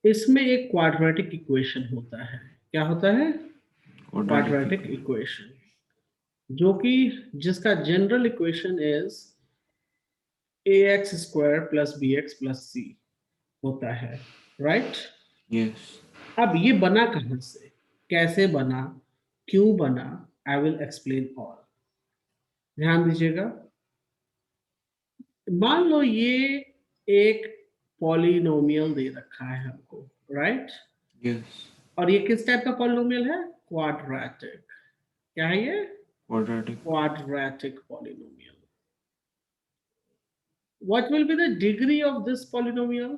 इसमें एक quadratic equation होता है। क्या होता है? क्वाड्रेटिक क्वाड्रेटिक इक्वेशन, जो कि जिसका general equation is ax² + bx + c होता है, राइट? यस। अब ये बना कहां से, कैसे बना, क्यों बना? I will explain all. ध्यान दीजिएगा। मान लो ये एक पॉलिनोमियल दे रखा है हमको, राइट? यस। और ये किस टाइप का पॉलिनोमियल है? क्वाड्रेटिक। क्या है ये? Quadratic. Quadratic polynomial. What will be the degree of this polynomial?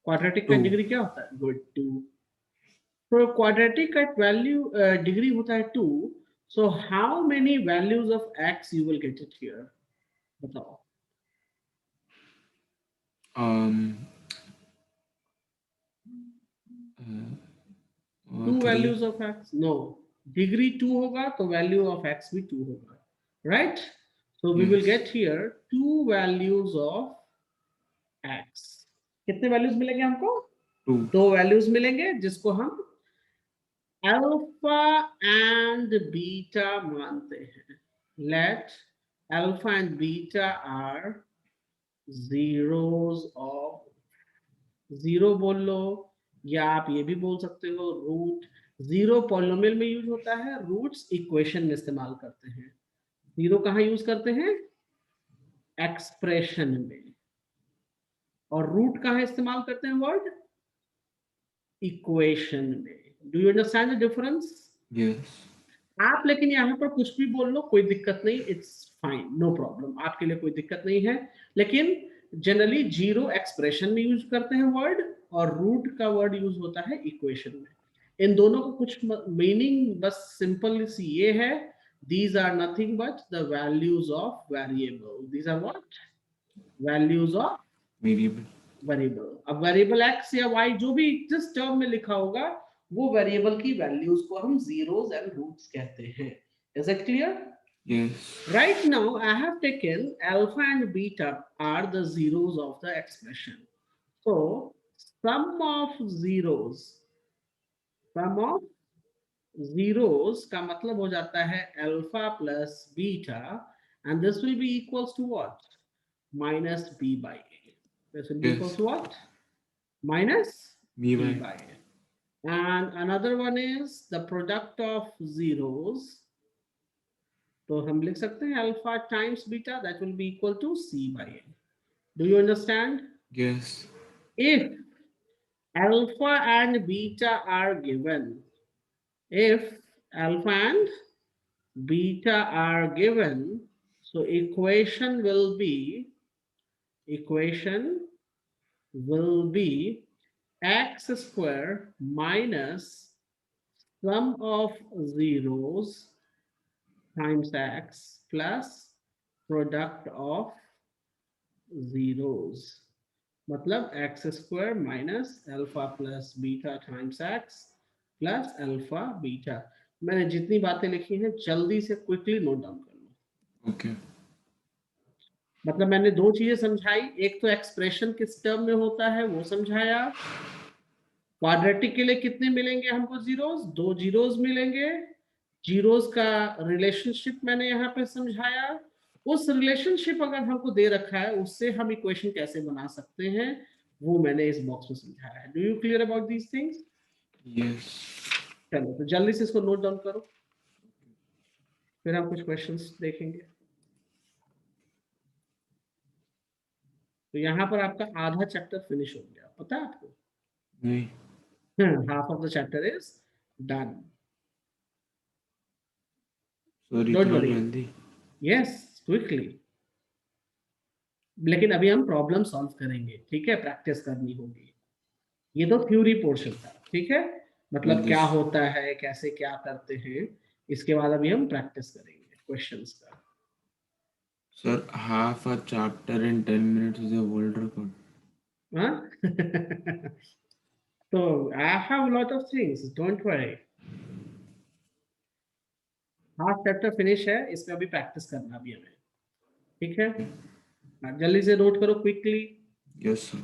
Quadratic का 2। डिग्री क्या होता है? गुड, 2। तो क्वाड्रेटिक का वैल्यू डिग्री होता है 2। So how many values of x you will get it here? बताओ। Two 3। Values of x? No, degree 2 होगा तो वैल्यू ऑफ x भी 2 होगा, right? So we will yes. Get here 2 values of x। कितने values मिलेंगे हमको? 2। 2 values मिलेंगे, जिसको हम अल्फा एंड बीटा मानते हैं। Let alpha and beta are zeros of, zero बोल लो, या आप ये भी बोल सकते हो रूट। जीरो पॉलिनोमियल में यूज होता है, रूट्स इक्वेशन में इस्तेमाल करते हैं। जीरो कहाँ यूज करते हैं? एक्सप्रेशन में। और रूट कहाँ इस्तेमाल करते हैं वर्ड? इक्वेशन में। Do you understand the difference? Yes. आप लेकिन यहाँ पर कुछ भी बोल लो, कोई दिक्कत नहीं, इट्स फाइन, नो प्रॉब्लम, आपके लिए कोई दिक्कत नहीं है। लेकिन जनरली जीरो एक्सप्रेशन में यूज करते हैं वर्ड, और रूट का वर्ड यूज होता है इक्वेशन में। इन दोनों को कुछ मीनिंग बस सिंपल सी ये है, these are nothing but the values of variable. These are what? Values of variable. Variable. अब वेरिएबल x या y जो भी जिस टर्म में लिखा होगा, वो वेरिएबल की वैल्यूज को हम जीरोस एंड रूट्स कहते हैं। Is it clear? Yes. Right now I have taken alpha and beta are the zeros of the expression. So sum of zeros, sum of zeros का मतलब हो जाता है alpha plus beta, and this will be equals to what? Minus b by a. This will be equals yes. to what? Minus B b by. by a. And another one is the product of zeros. तो हम लिख सकते हैं alpha times beta, that will be equal to c by a. Do you understand? Yes. If alpha and beta are given, if alpha and beta are given, so equation will be x square minus sum of zeros times x plus product of zeros. मतलब x² minus alpha plus beta times x plus alpha beta. मैंने जितनी बातें लिखी हैं जल्दी से quickly note down कर लो। Okay. मतलब मैंने दो चीजें समझाई, एक तो एक्सप्रेशन किस टर्म में होता है वो समझाया, क्वाड्रेटिक के लिए कितने मिलेंगे हमको जीरोस, दो जीरोस मिलेंगे, जीरोस का रिलेशनशिप मैंने यहाँ पे समझाया। उस रिलेशनशिप अगर हमको दे रखा है, उससे हम इक्वेशन कैसे बना सकते हैं, वो मैंने इस बॉक्स में समझाया है। Do you clear about these things? Yes. चलो तो जल्दी से इसको नोट डाउन करो, फिर हम कुछ क्वेश्चंस देखेंगे। तो यहाँ पर आपका आधा चैप्टर फिनिश हो गया, पता है आपको? नहीं। Half of the chapter is done. Sorry, don't इतना वरी, जल्दी? Yes, quickly. लेकिन अभी हम प्रॉब्लम सॉल्व करेंगे, ठीक है? प्रैक्टिस करनी होगी। ये तो थ्योरी पोर्शन था, ठीक है? मतलब जल्दी। क्या होता है, कैसे क्या करते हैं, इसके बाद अभी हम प्रैक्टिस करेंगे क्वेश्चंस का। Sir, half a chapter in 10 minutes is a world record. हाँ? तो I have lot of things, don't worry. Half chapter finish है, इसमें अभी प्रैक्टिस करना भी हमें, ठीक है? जल्दी से नोट करो quickly. Yes sir.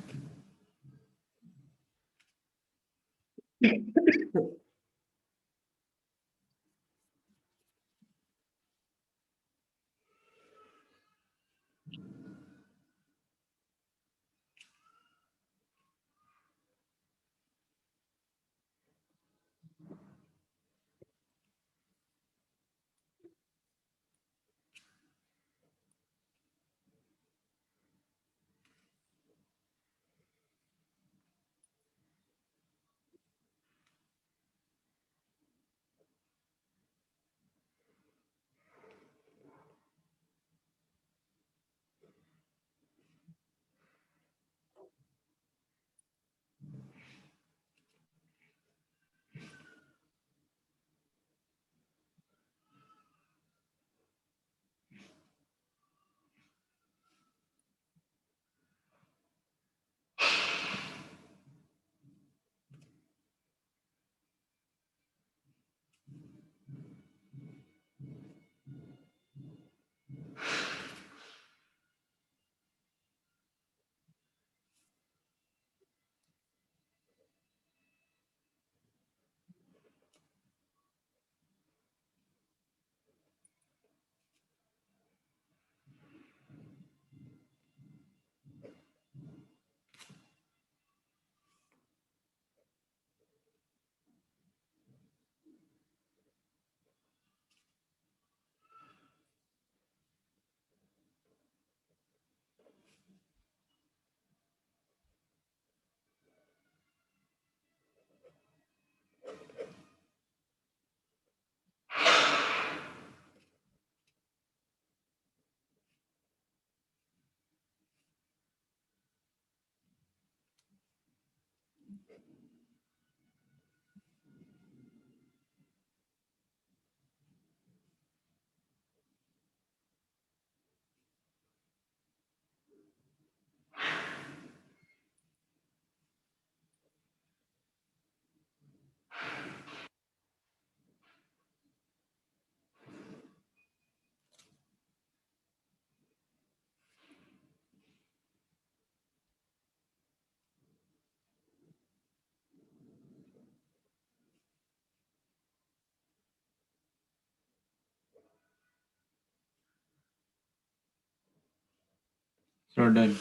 So done.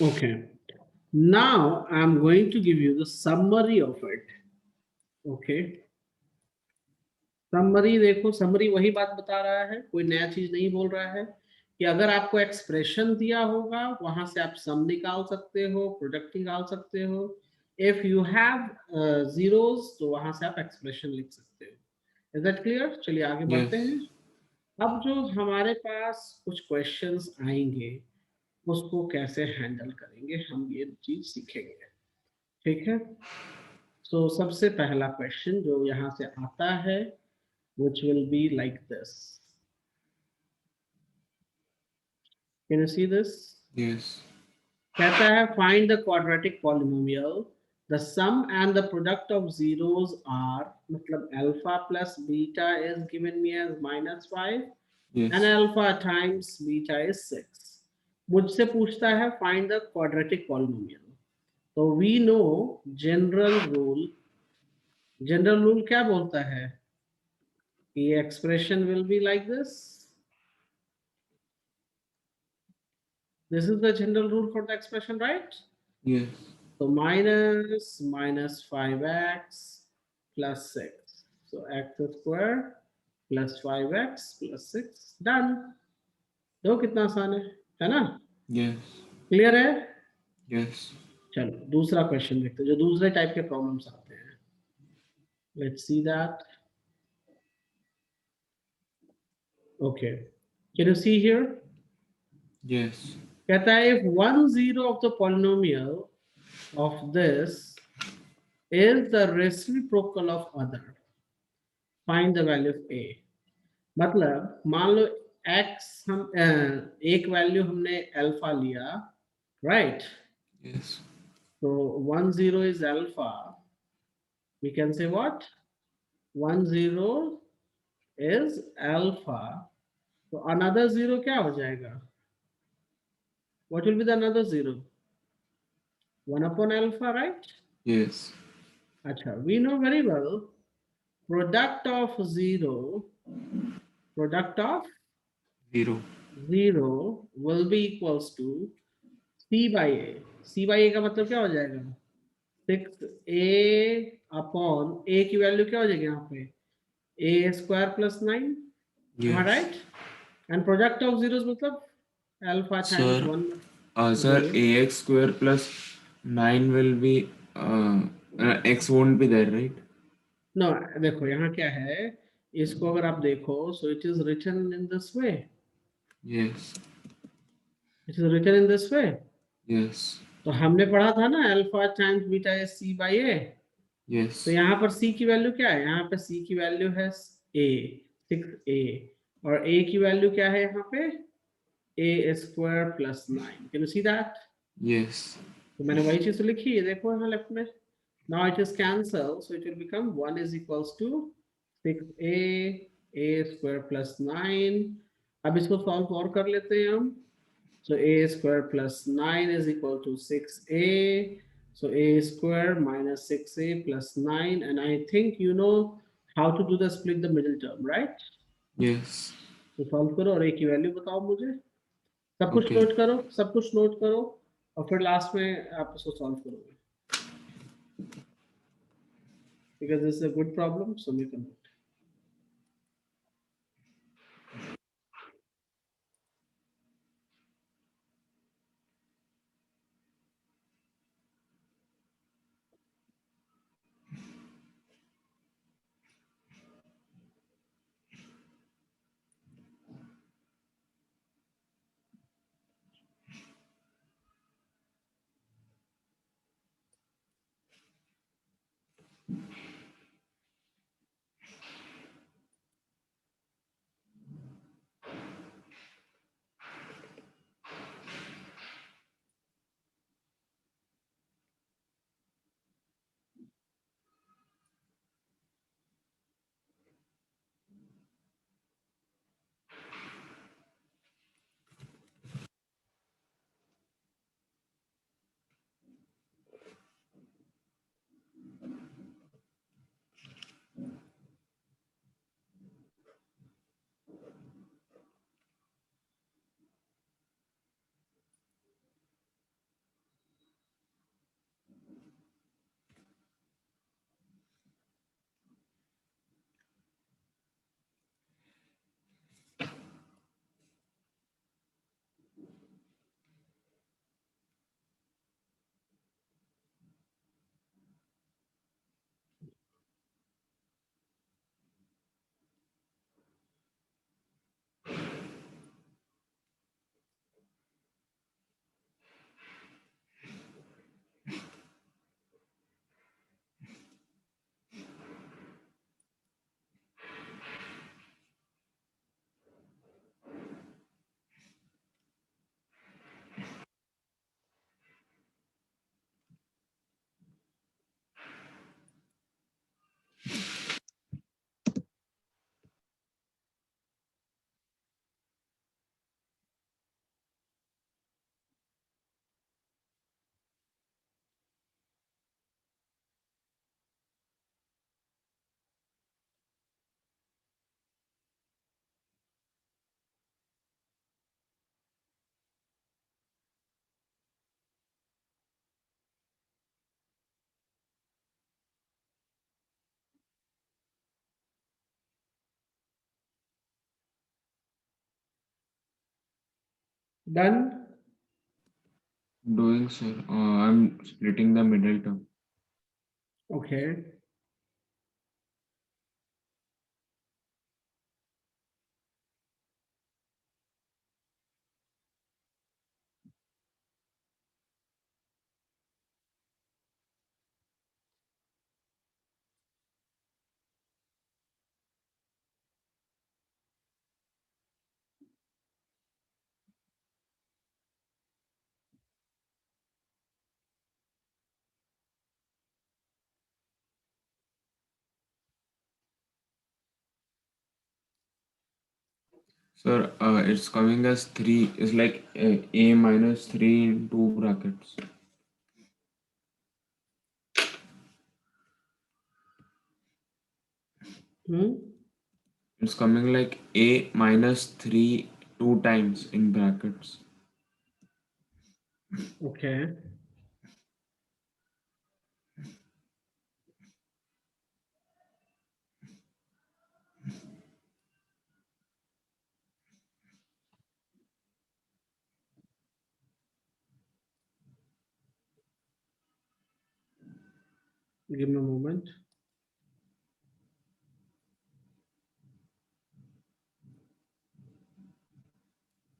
Okay. Now I'm going to give you the summary of it. Okay. Summary देखो, समरी वही बात बता रहा है, कोई नया चीज नहीं बोल रहा है कि अगर आपको एक्सप्रेशन दिया होगा वहां से आप सम निकाल सकते हो, प्रोडक्ट निकाल सकते हो। इफ यू हैव जीरोस तो वहां से आप एक्सप्रेशन लिख सकते हो। Is that clear? चलिए आगे बढ़ते Yes. हैं। अब जो हमारे पास कुछ क्वेश्चंस आएंगे उसको कैसे हैंडल करेंगे हम ये चीज सीखेंगे। ठीक है। सो सबसे पहला क्वेश्चन जो यहाँ से आता है which will be like this. Can you see this? Yes. कहता है find the quadratic polynomial. The sum and the product of zeros are, मतलब alpha plus beta is given me as -5 Yes. and alpha times beta is 6. मुझसे पूछता है find the quadratic polynomial. तो we know general rule क्या बोलता है? ये expression will be like this. This is the general rule for the expression, right? Yes. So minus 5x plus 6. So x square plus 5x plus 6. Done. देखो कितना आसान है ना? Yes. क्लियर है? Yes. चलो दूसरा क्वेश्चन देखते हैं जो दूसरे टाइप के प्रॉब्लम्स आते हैं। Let's see that. Okay, can you see here? Yes. कहता है if one zero of the polynomial of this is the reciprocal of other, find the value of a। मतलब मान लो x हम एक वैल्यू हमने अल्फा लिया, राइट? Yes. तो 1 0 is alpha, we can say what? 1 0 is alpha, तो another 0 क्या हो जाएगा? What will be the another 0? 1 upon alpha, right? Yes. अच्छा, we know very well product of 0 0. will be equals to c by a. c by a का मतलब क्या हो जाएगा? 6a अपॉन a की वैल्यू क्या हो जाएगी यहाँ पे? a square plus 9. Am I Yes. right? And product of zeros मतलब alpha times Sir, 1. sir, ax square plus 9 will be, x won't be there, right? No, देखो यहाँ क्या है, इसको अगर आप देखो, so it is written in this way. Yes. It is written in this way. Yes. तो हमने पढ़ा था ना alpha times beta is C by A. Yes. तो यहाँ पर c की वैल्यू क्या है? यहाँ पे c की वैल्यू है a, 6a, और a की वैल्यू क्या है यहाँ पे? a square plus 9. Can you see that? Yes. तो मैंने वही चीज तो लिखी है, देखो यहाँ लेफ्ट में. Now it is cancel, so it will become 1 is equals to 6a a square plus 9. अब इसको सॉल्व और कर लेते हैं हम. So a square plus 9 is equal to 6a. So a square minus 6a plus 9. And I think you know how to do the split the middle term, right? Yes. तो solve करो और a की value बताओ मुझे. सब कुछ Okay. Note करो, सब कुछ नोट करो, और फिर लास्ट में आप इसको सॉल्व करोगे. Because this is a good problem, so make a note. Done? Doing, sir. I'm splitting the middle term. Okay. Sir, it's coming as 3. It's like a minus 3 in two brackets. It's coming like a minus 3 2 times in brackets. Okay. Give me a moment.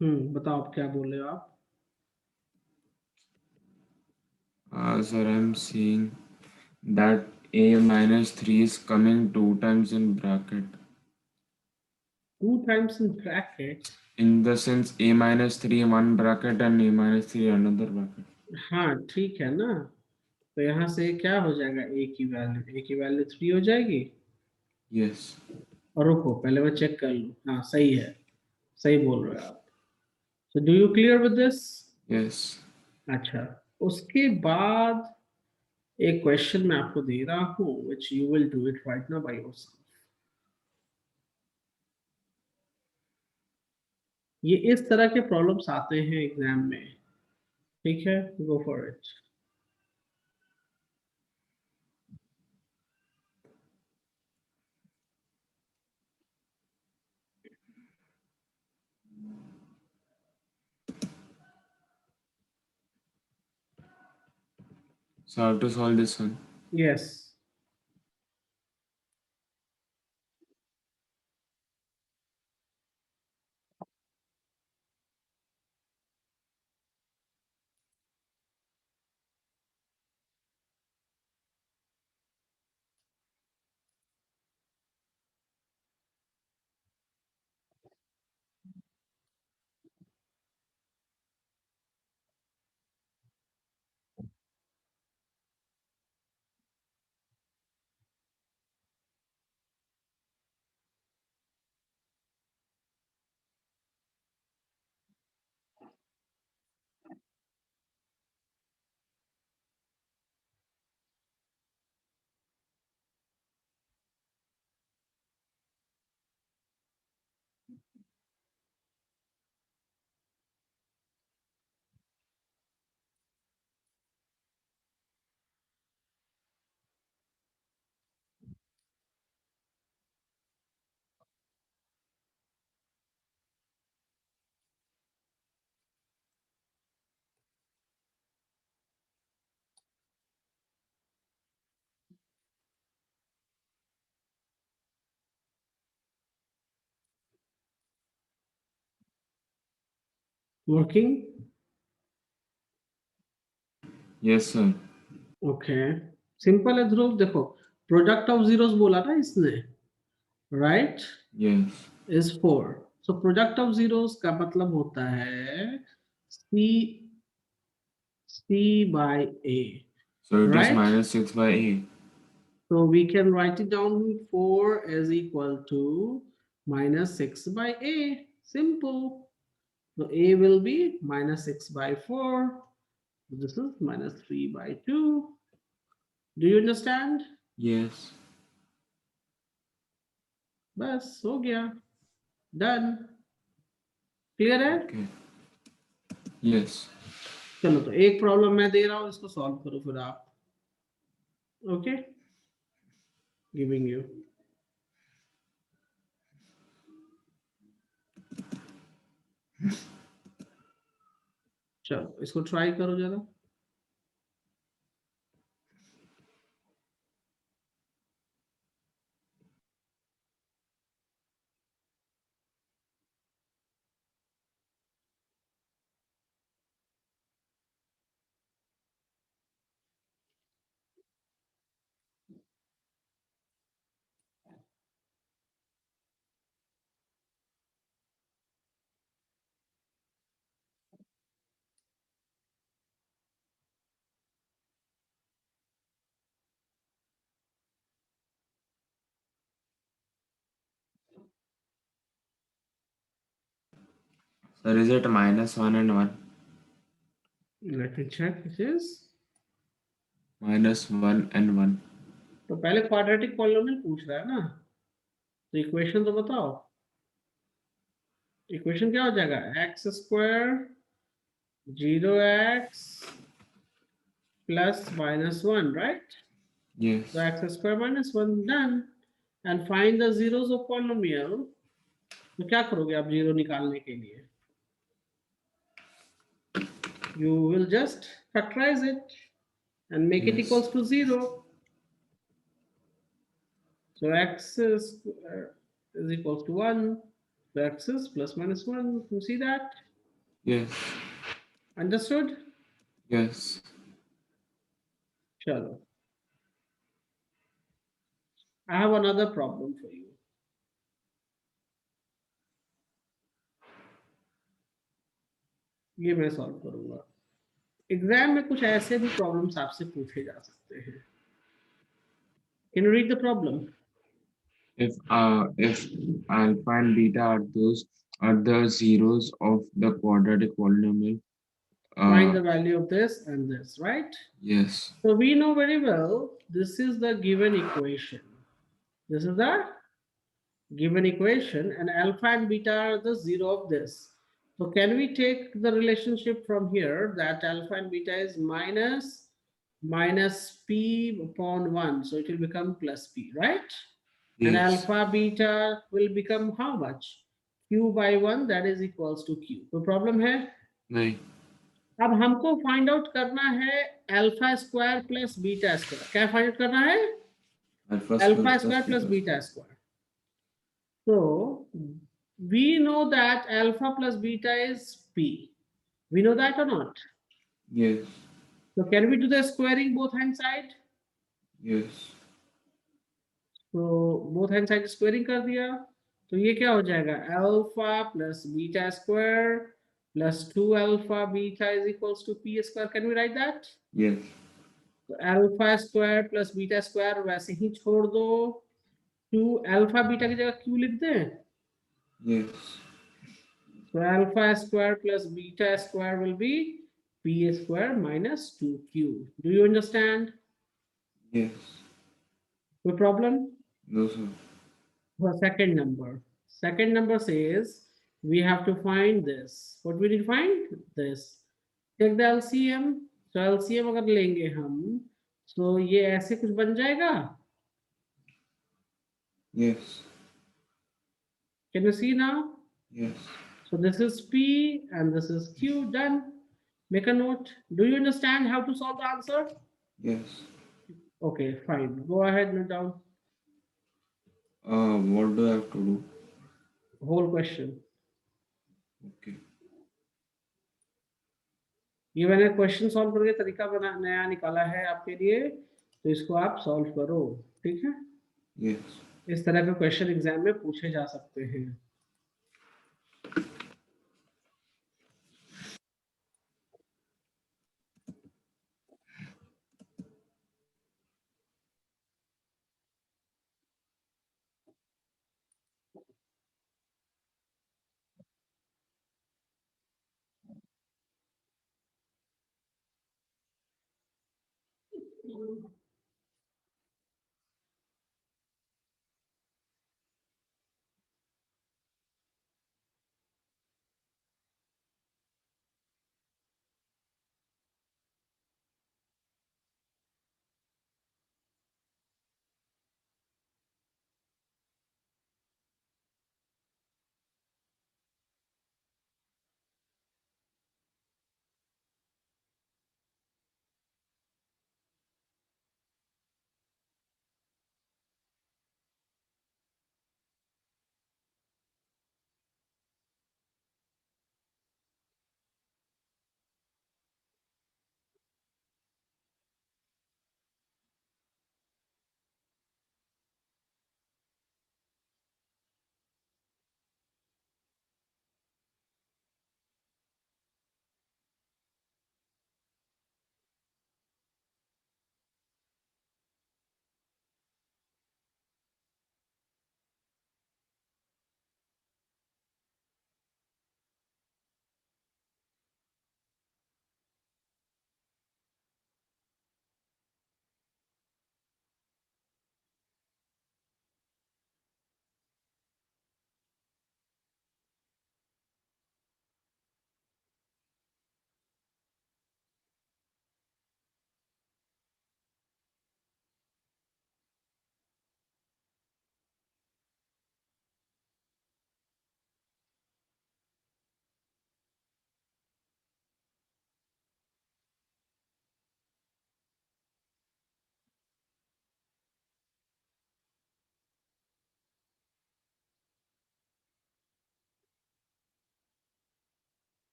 बताओ आप क्या बोल रहे हो आप? Sir, I'm seeing that a minus 3 is coming 2 times in bracket. 2 times in bracket. In the sense a minus 3 one bracket and a minus 3 another bracket. हाँ ठीक है ना, तो यहाँ से क्या हो जाएगा, ए की वैल्यू 3 हो जाएगी। Yes. और रुको पहले मैं चेक कर लूँ, हाँ सही है, सही बोल रहे हो आप। So do you clear with this? Yes. अच्छा, उसके बाद एक क्वेश्चन मैं आपको दे रहा हूँ which you will do it right now by yourself. ये इस तरह के प्रॉब्लम्स आते हैं एग्जाम में, ठीक है, go for it. So I have to solve this one. Yes. Working. Yes, sir. Okay, simple है ध्रुव, देखो प्रोडक्ट ऑफ जीरोस बोला ना इसने, right, Yes. Is 4। So product of zeros का मतलब होता है C, C by A, So it is right. minus 6 by a. So we can write it down 4 is equal to minus 6 by a. Simple. So a will be minus 6 by 4. This is minus 3 by 2. Do you understand? Yes. बस हो गया, done, clear है? Okay. Yes. चलो तो एक problem मैं दे रहा हूं, इसको सॉल्व करो फिर आप। Okay, giving you. चलो इसको ट्राई करो जरा। Sir, is it minus 1 and 1? Let me check, this is, Minus 1 and 1. तो पहले क्वाड्रेटिक पॉलिनोमियल पूछ रहा है ना, तो इक्वेशन तो बताओ, इक्वेशन क्या हो जाएगा? X square 0x plus minus 1, right? Yes. So x square minus 1 done. And find the zeros of polynomial. तो क्या करोगे आप जीरो निकालने के लिए? You will just factorize it and make it Yes. equals to 0. So x is equals to 1. So x is plus minus 1. You see that? Yes. Understood? Yes. Chalo. I have another problem for you. ये मैं solve करूंगा. Exam में कुछ ऐसे भी problems आपसे पूछे जा सकते हैं. Can you read the problem? If alpha and beta are the zeros of the quadratic polynomial. Find the value of this and this, right? Yes. So we know very well this is the given equation. This is the given equation, and alpha and beta are the zero of this. So can we take the relationship from here that alpha and beta is minus p upon 1, so it will become plus p, right? And Yes. alpha beta will become how much? Q by 1, that is equals to q. तो problem है? नहीं. अब हमको find out करना है alpha square plus beta square. क्या find out करना है? Alpha square plus beta square. So we know that alpha plus beta is p. We know that or not? Yes. So can we do the squaring both hand side? Yes. तो both hand side squaring कर दिया. तो ये क्या हो जाएगा? Alpha plus beta square plus 2 alpha beta is equals to p square. Can we write that? Yes. तो alpha square plus beta square वैसे ही छोड़ दो. 2 अल्फा बीटा की जगह q लिख दें. Yes. So alpha square plus beta square will be p square minus 2q. Do you understand? Yes. No problem? No, sir. For second number. Second number says we have to find this. What we need to find? This. Take the LCM. So LCM अगर लेंगे हम, so ये ऐसे कुछ बन जाएगा. Yes. Can you see now? Yes. So this is P and this is Q. Done. Make a note. Do you understand how to solve the answer? Yes. Okay, fine. Go ahead, note down. What do I have to do? Whole question. Okay. ये मैंने question solve करके तरीका बना नया निकाला है आपके लिए, तो इसको आप सॉल्व करो. ठीक है? Yes. इस तरह के क्वेश्चन एग्जाम में पूछे जा सकते हैं.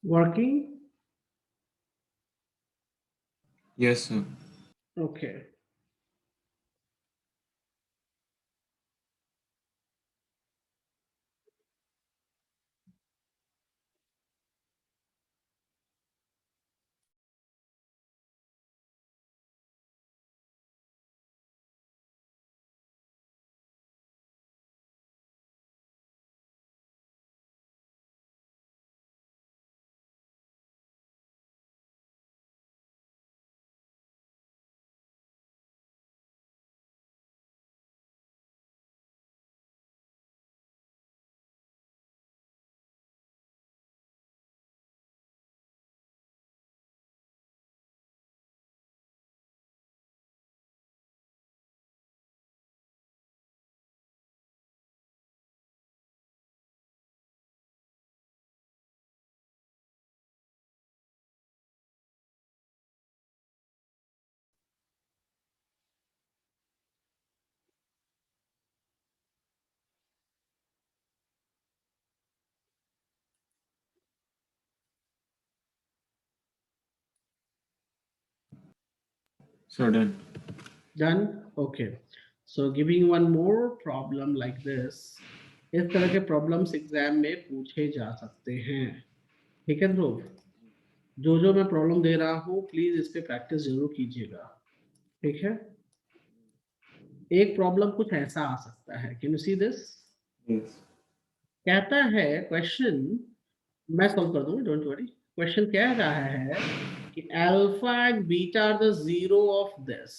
working? Yes, sir. Okay. So done. Done? Okay. So giving one more problem like this. इस तरह के प्रॉब्लम्स एग्जाम में पूछे जा सकते हैं। ठीक है ध्रुव, जो मैं प्रॉब्लम दे रहा हूँ प्लीज इस पे प्रैक्टिस जरूर कीजिएगा। ठीक है, एक प्रॉब्लम कुछ ऐसा आ सकता है, can you see this? Yes. कहता है क्वेश्चन, मैं सॉल्व कर दूंगा, डोंट वरी। क्वेश्चन कह रहा है कि alpha and beta are the zero of this,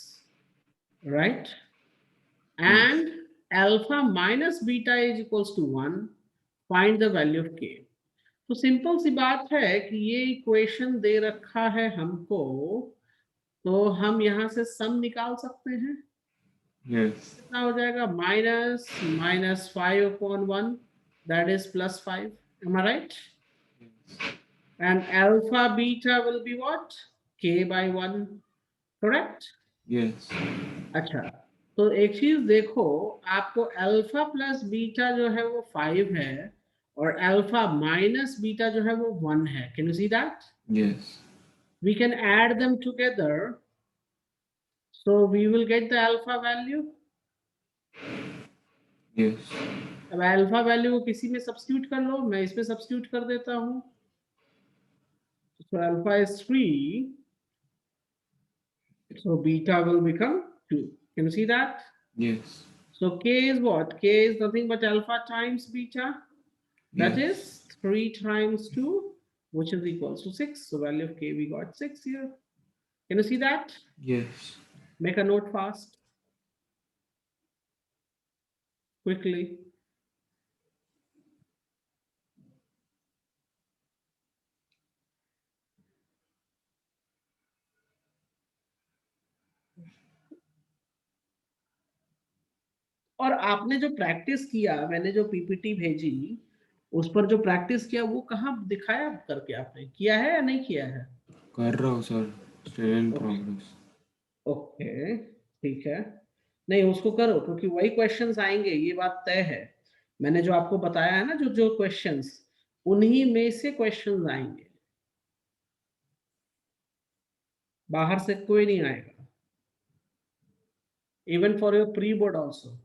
right? And alpha minus beta is equals to 1, find the value of K. तो सिंपल सी बात है कि ये इक्वेशन दे रखा है हमको, तो हम यहाँ से सम निकाल सकते हैं। Yes. कितना हो जाएगा? Minus minus 5/1, that is +5, am I right? And alpha beta will be what? K/1, correct? Yes. अच्छा, तो एक चीज देखो, आपको अल्फा प्लस बीटा जो है वो 5 है और अल्फा माइनस बीटा जो है वो 1 है। Can you see that? Yes. We can add them together, so we will get the alpha value. Yes. अब अल्फा वैल्यू को किसी में सब्स्टिट्यूट कर लो, मैं इसमें सब्स्टिट्यूट कर देता हूँ। So alpha is 3, so beta will become 2. Can you see that? Yes. So k is what? K is nothing but alpha times beta. That Yes. is 3 times 2, which is equals to 6. So value of k, we got 6 here. Can you see that? Yes. Make a note fast, quickly. और आपने जो practice किया, मैंने जो PPT भेजी उस पर जो प्रैक्टिस किया वो कहाँ दिखाया करके? आपने किया है या नहीं किया है? कर रहा हूँ sir, still in okay progress. Okay, ठीक है। नहीं, उसको करो क्योंकि वही क्वेश्चंस आएंगे, ये बात तय है। मैंने जो आपको बताया है ना, जो जो क्वेश्चंस, उन्हीं में से क्वेश्चंस आएंगे, बाहर से कोई नहीं आएगा। Even for your pre board also.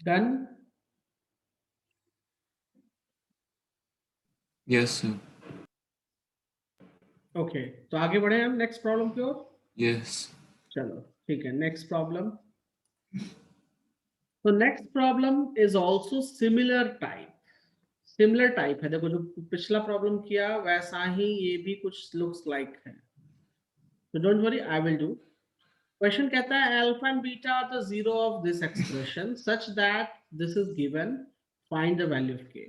Done? Yes, sir. Okay, तो आगे बढ़े हम नेक्स्ट प्रॉब्लम की ओर। Yes. चलो ठीक है, नेक्स्ट प्रॉब्लम। तो next problem is also similar type. Similar type है, देखो जो पिछला प्रॉब्लम किया वैसा ही ये भी कुछ लुक्स लाइक है। तो don't worry, I will do. Question कहता है alpha and beta are the zero of this expression such that this is given, find the value of K.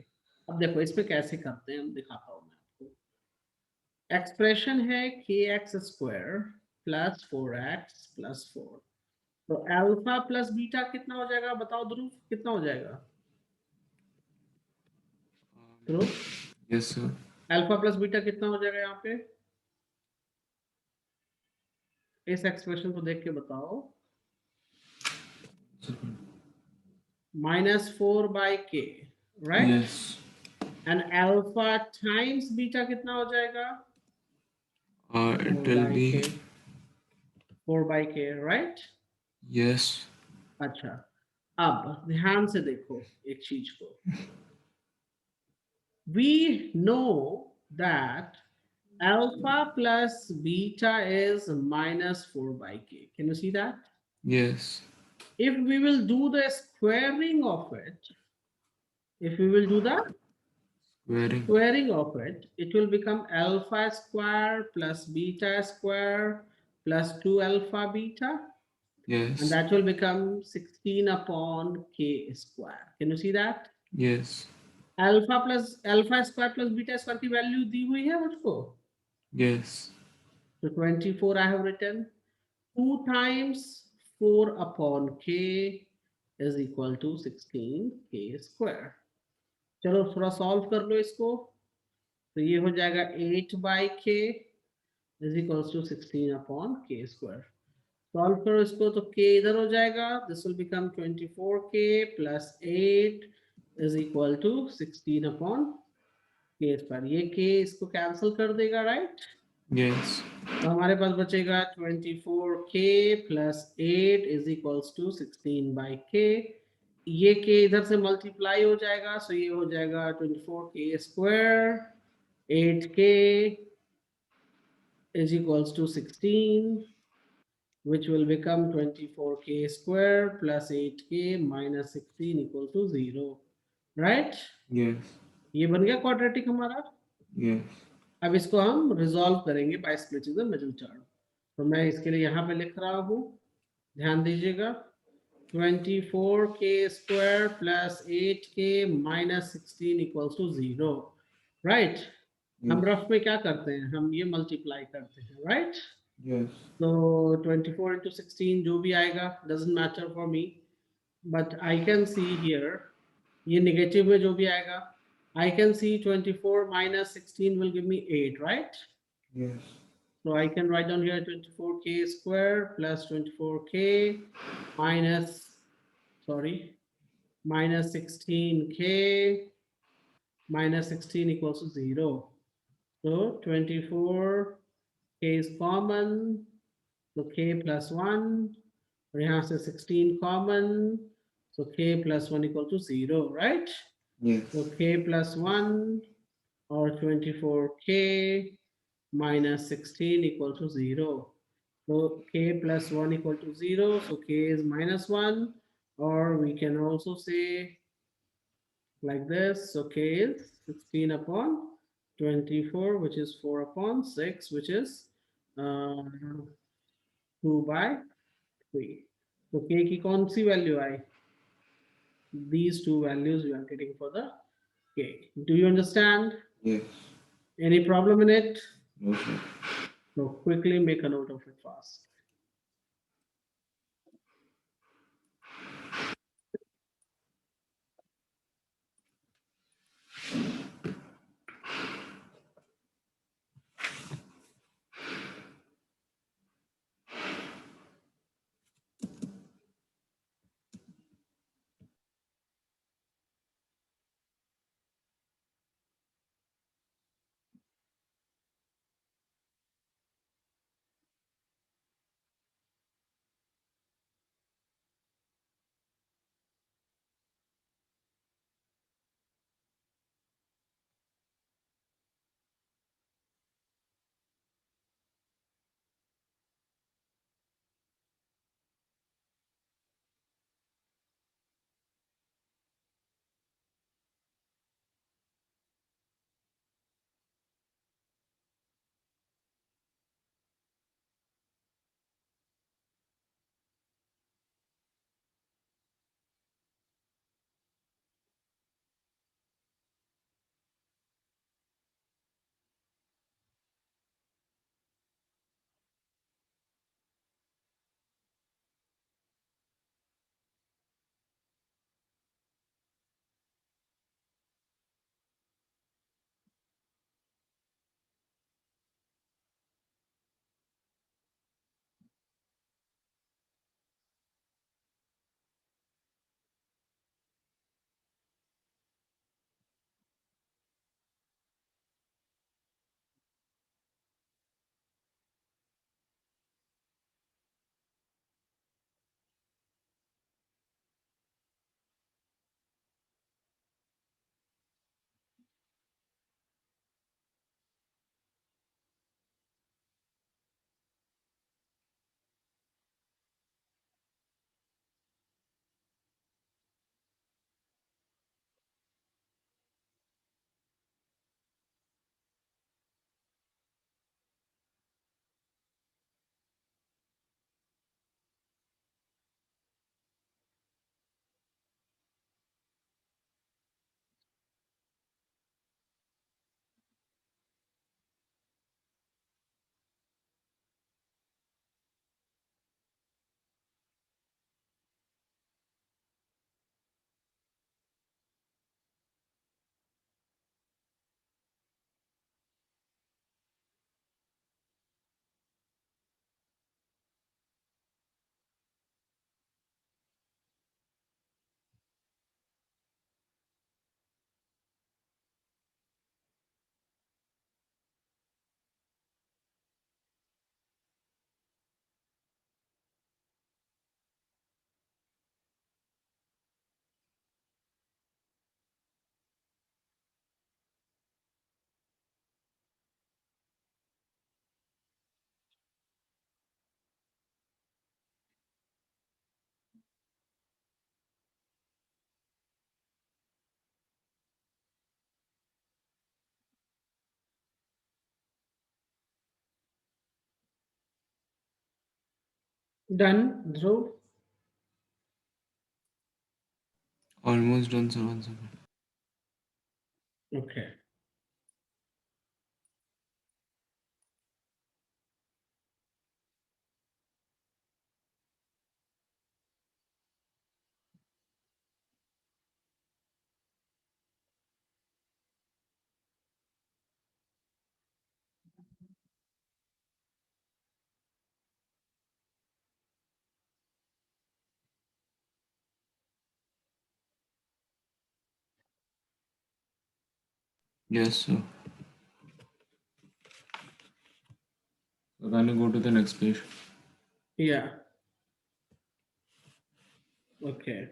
अब देखो इसमें कैसे करते हैं, हम दिखाता हूं मैं आपको। एक्सप्रेशन है के x square plus 4x plus 4। तो अल्फा प्लस बीटा कितना हो जाएगा, बताओ ध्रुव, कितना हो जाएगा ध्रुव? Yes, sir. Alpha plus beta कितना हो जाएगा यहाँ पे, इस एक्सप्रेशन को देख के बताओ। -4/k, right? Yes. And alpha times beta कितना हो जाएगा, It will be 4/k, right? yes. अच्छा, अब ध्यान से देखो एक चीज को। We know that alpha plus beta is -4/k. Can you see that? Yes. If we will do the squaring of it, if we will do the Squaring. squaring of it, it will become alpha square plus beta square plus 2 alpha beta, and Yes. that will become 16 upon k square. Can you see that? Yes. Alpha square plus beta square की value दी हुई है मुझको। Yes. So 24 I have written. 2 times 4 upon k is equal to 16k square. चलो थोड़ा solve कर लो इसको। तो ये हो जाएगा 8/k is equals to 16 upon k square. Solve करो इसको तो k इधर हो जाएगा, this will become 24k plus 8 is equal to 16 upon k square. ये k इसको कैंसिल कर देगा, राइट? Yes. तो हमारे पास बचेगा 24k plus 8 is equals to 16/k। ये k इधर से मल्टीप्लाई हो जाएगा, सो ये हो जाएगा 24k square 8k is equals to 16, which will become 24k square plus 8k minus 16 equal to 0, right? Yes. ये बन गया क्वाड्रेटिक हमारा। Yes. अब इसको हम रिजॉल्व करेंगे by splitting the middle term. तो मैं इसके लिए यहाँ पे लिख रहा हूँ, ध्यान दीजिएगा। 24k square plus 8k minus 16 equals to 0, right? हम Yes. रफ में क्या करते हैं, हम ये मल्टीप्लाई करते हैं, राइट? Yes. तो 24 into 16 जो भी आएगा doesn't matter for me, but I can see here ये नेगेटिव में जो भी आएगा, I can see 24 minus 16 will give me 8, right? Yes. So I can write down here 24k square plus 24k minus, sorry, minus 16k minus 16 equals to 0. So 24k is common, so k plus 1, और यहाँ से 16 common, so k plus 1 equal to 0, right? Yes. So k plus 1 or 24k minus 16 equal to 0. So k plus 1 equal to 0. So k is minus 1, or we can also say like this. So k is 16 upon 24, which is 4 upon 6, which is 2/3. So k की कौन सी value आई? These two values we are getting for the k. Do you understand? Yes. Any problem in it? No, sir. So quickly make a note of it fast. Done, Dhruv? Almost done, sir. 1 second. Okay. Yes, sir. So can you go to the next page? Yeah. Okay.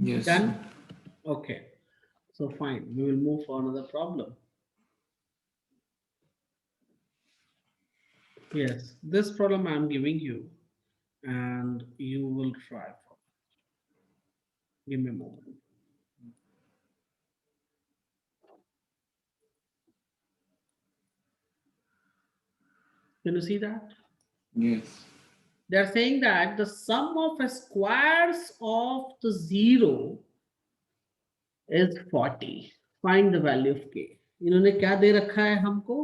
Yes, sir. Done? Okay. So fine. We will move for another problem. Yes, this problem I'm giving you, and you will try for. Give me a moment. Can you see that? Yes. They're saying that the sum of the squares of the zero is 40. Find the value of k. इन्होंने क्या दे रखा है हमको?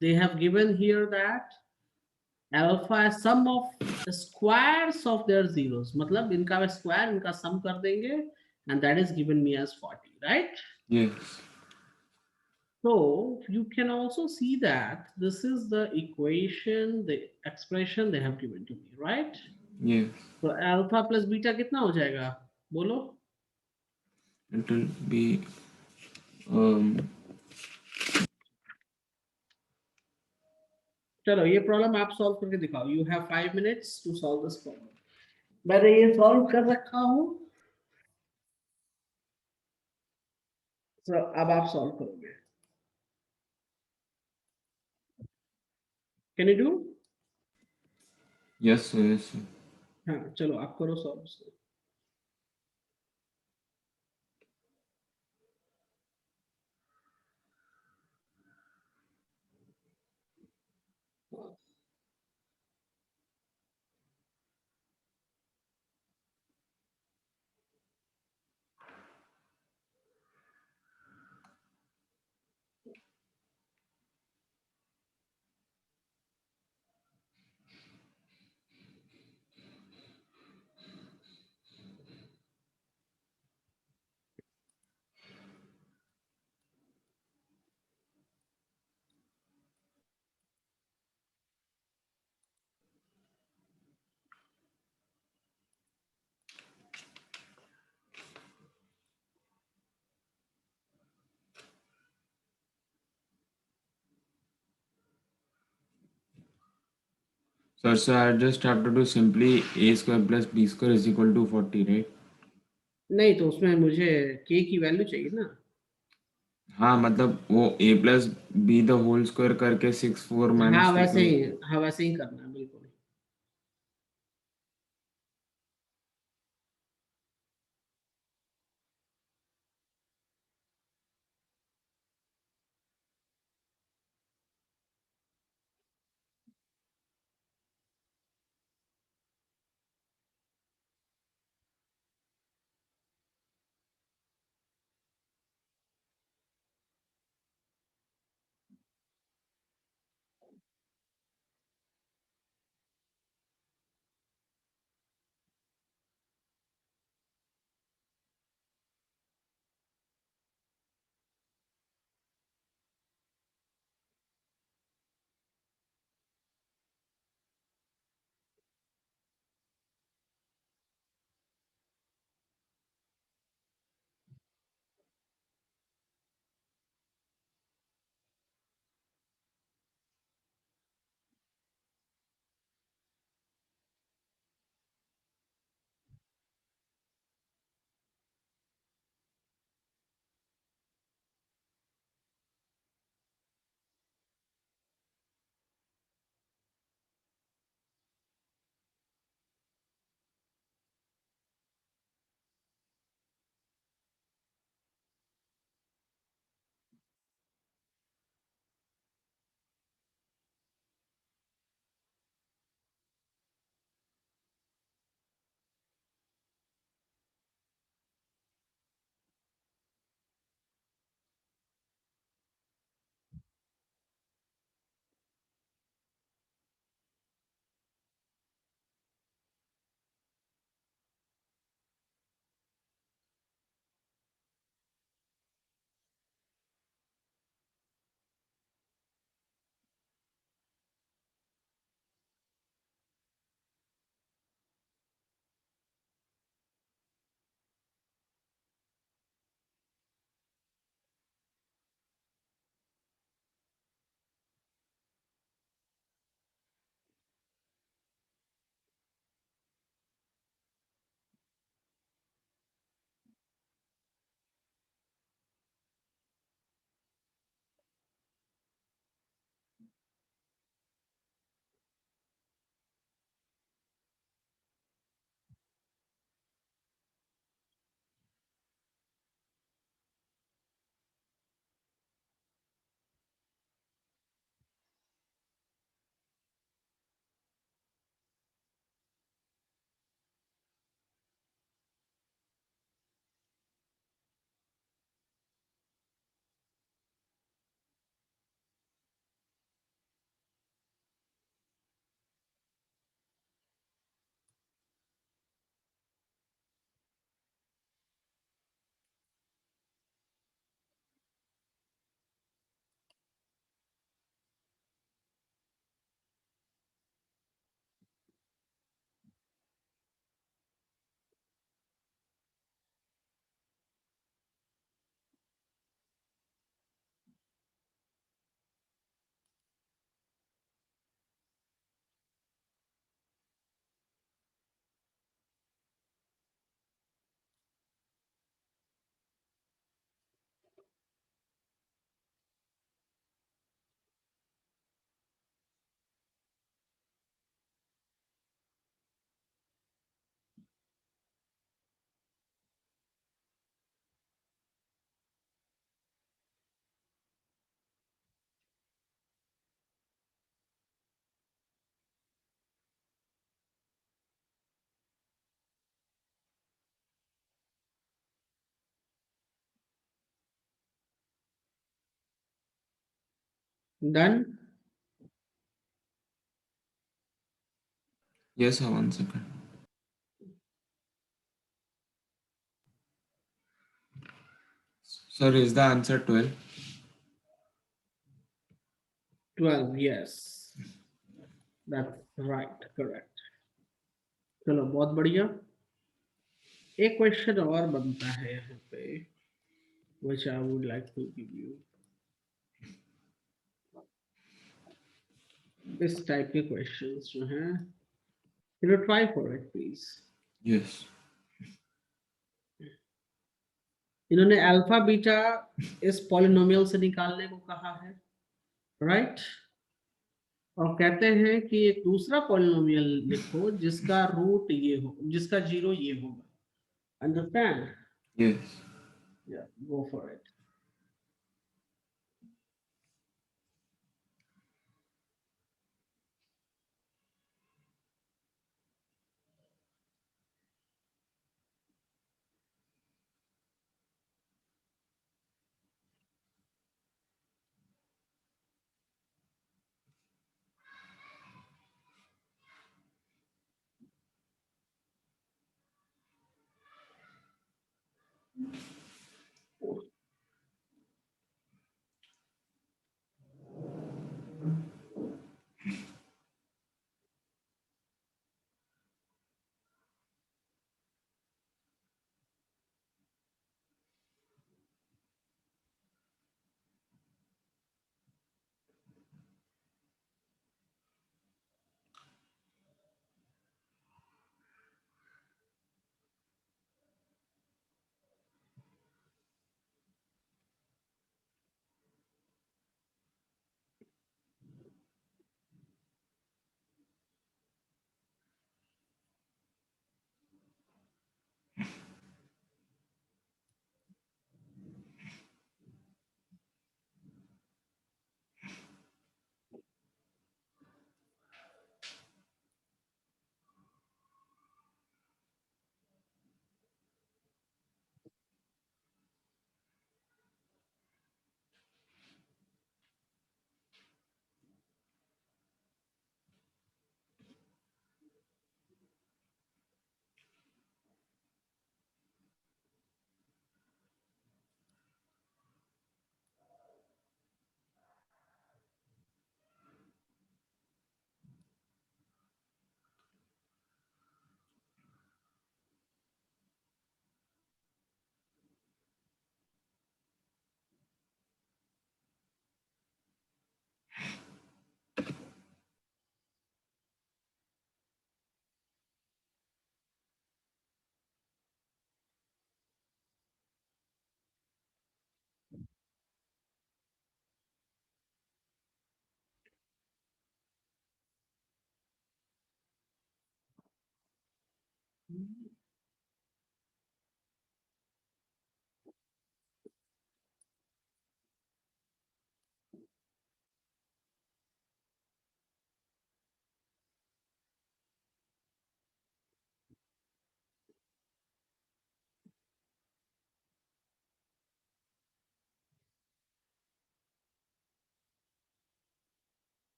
They have given here that alpha is sum of the squares of their zeros. मतलब इनका square इनका sum कर देंगे, and that is given me as 40, right? Yes. So you can also see that this is the equation, the expression they have given to me, right? Yes. So alpha plus beta कितना हो जाएगा? बोलो. It will be um चलो ये problem आप solve करके दिखाओ. You have 5 minutes to solve this problem. मैंने ये सॉल्व कर रखा हूँ. So अब आप सॉल्व करोगे. Can you do? yes, sir. Yes, sir. हाँ चलो आप करो solve. Sir, so I just have to do simply a square plus b square is equal to 40, right? नहीं तो उसमें मुझे k की वैल्यू चाहिए ना। हाँ मतलब वो a plus B the whole square करके 6 4 हाँ माइनस 2 वैसे को। ही, हाँ वैसे ही करना है बिल्कुल। Done. Yes, sir, 1 second. Sir, is the answer 12? 12, yes, that's right, correct. चलो बहुत बढ़िया। एक क्वेश्चन और बनता है यहाँ पे, which I would like to give you. इस टाइप के क्वेश्चंस जो हैं, you try for it please. Yes. इन्होंने अल्फा बीटा इस पॉलिनोमियल से निकालने को कहा है, राइट। और कहते हैं कि एक दूसरा पॉलिनोमियल लिखो जिसका रूट ये हो, जिसका जीरो ये होगा। अंडरस्टैंड? Yes. या गो for it.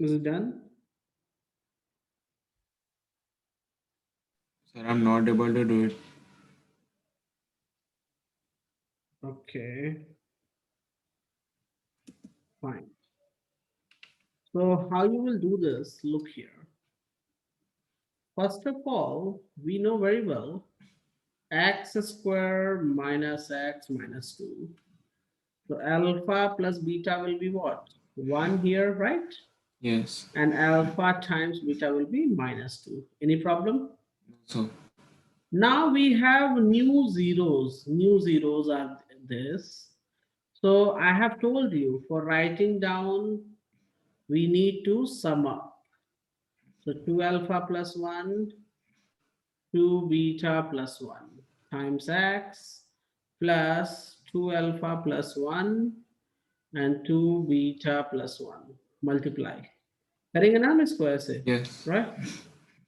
Is it done? Sir, I'm not able to do it. Okay, fine. So how you will do this? Look here. First of all, we know very well x square minus x minus 2. So alpha plus beta will be what? 1 here, right? Yes. And alpha times beta will be minus 2. Any problem? So, Now we have new zeros. New zeros are this. So I have told you for writing down, we need to sum up. So 2 alpha plus 1, 2 beta plus 1 times x plus 2 alpha plus 1 and 2 beta plus 1 multiply. करेंगे ना हम इसको ऐसे, yes. Right?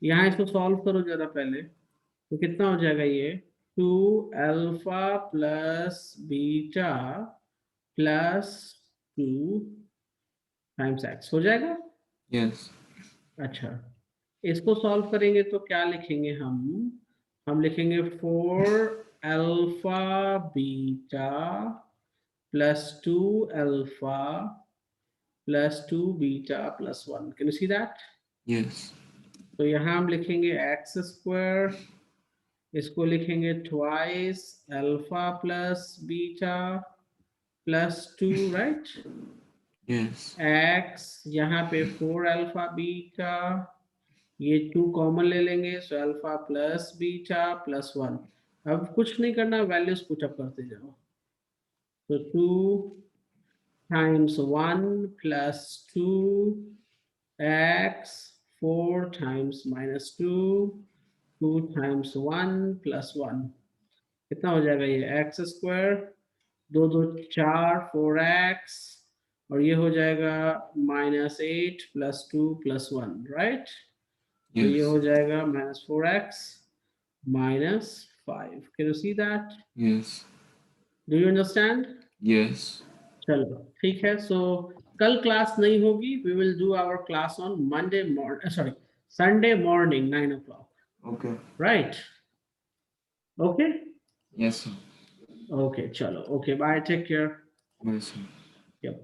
यहाँ इसको solve करो जरा पहले, तो कितना हो जाएगा ये 2 alpha plus beta plus 2 times x हो जाएगा. Yes. अच्छा, इसको सॉल्व करेंगे तो क्या लिखेंगे हम लिखेंगे 4 alpha beta plus 2 alpha plus 2 beta plus 1. Can you see that? Yes. तो यहाँ हम लिखेंगे एक्स स्क्वायर, इसको लिखेंगे twice alpha plus beta plus 2, right? Yes. X यहाँ पे 4 अल्फा बीटा, ये 2 कॉमन ले लेंगे, so alpha plus beta plus 1. अब कुछ नहीं करना, वैल्यूज पुटअप करते जाओ. तो 2 times 1 plus 2 x 4 times minus 2 2 times 1 plus 1 कितना हो जाएगा ये एक्स स्क्वायर, 2 2 4 4x और ये हो जाएगा -8 प्लस 2 प्लस 1, राइट? तो ये Yes. हो जाएगा -4x -5. Can you see that? Yes. Do you understand? Yes. चलो ठीक है. सो कल क्लास नहीं होगी. We will do our class on Monday morning, sorry Sunday morning 9 o'clock. Okay. राइट? Okay Yes, sir. ओके, चलो. Okay, bye, take care. Bye, sir. Yep.